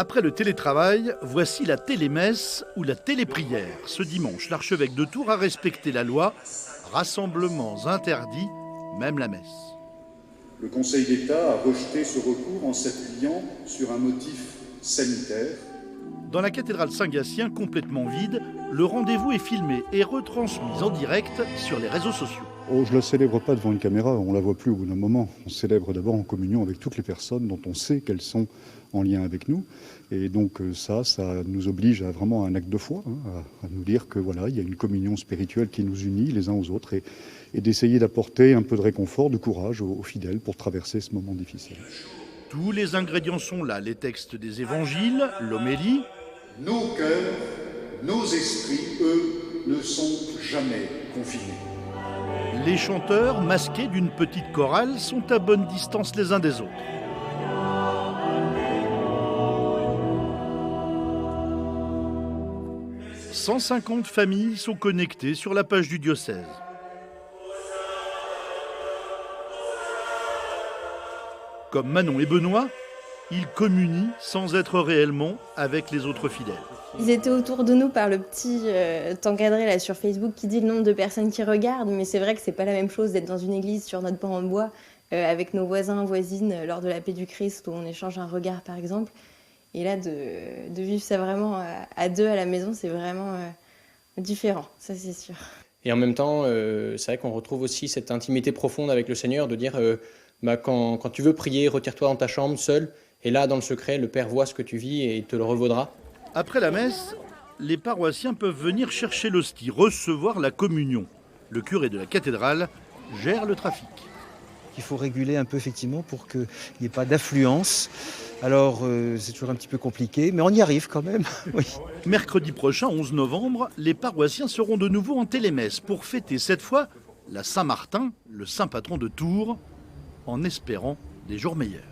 Après le télétravail, voici la télémesse ou la téléprière. Ce dimanche, l'archevêque de Tours a respecté la loi. Rassemblements interdits, même la messe. Le Conseil d'État a rejeté ce recours en s'appuyant sur un motif sanitaire. Dans la cathédrale Saint-Gatien, complètement vide, le rendez-vous est filmé et retransmis en direct sur les réseaux sociaux. Oh, je ne la célèbre pas devant une caméra, on ne la voit plus au bout d'un moment. On célèbre d'abord en communion avec toutes les personnes dont on sait qu'elles sont en lien avec nous. Et donc ça nous oblige à vraiment un acte de foi, à nous dire que voilà, il y a une communion spirituelle qui nous unit les uns aux autres et d'essayer d'apporter un peu de réconfort, de courage aux fidèles pour traverser ce moment difficile. Tous les ingrédients sont là, les textes des évangiles, l'homélie. Nos cœurs, nos esprits, eux, ne sont jamais confinés. Les chanteurs, masqués d'une petite chorale, sont à bonne distance les uns des autres. « 150 familles sont connectées sur la page du diocèse. Comme Manon et Benoît, ils communient sans être réellement avec les autres fidèles. Ils étaient autour de nous par le petit encadré là sur Facebook qui dit le nombre de personnes qui regardent, mais c'est vrai que c'est pas la même chose d'être dans une église sur notre banc en bois avec nos voisins, voisines lors de la paix du Christ où on échange un regard par exemple. Et là de vivre ça vraiment à deux à la maison, c'est vraiment différent, ça c'est sûr. Et en même temps, c'est vrai qu'on retrouve aussi cette intimité profonde avec le Seigneur de dire quand tu veux prier, retire-toi dans ta chambre seul. Et là, dans le secret, le Père voit ce que tu vis et il te le revaudra. Après la messe, les paroissiens peuvent venir chercher l'hostie, recevoir la communion. Le curé de la cathédrale gère le trafic. Il faut réguler un peu effectivement pour qu'il n'y ait pas d'affluence. Alors c'est toujours un petit peu compliqué, mais on y arrive quand même. Oui. Mercredi prochain, 11 novembre, les paroissiens seront de nouveau en télémesse pour fêter cette fois la Saint-Martin, le saint patron de Tours, en espérant des jours meilleurs.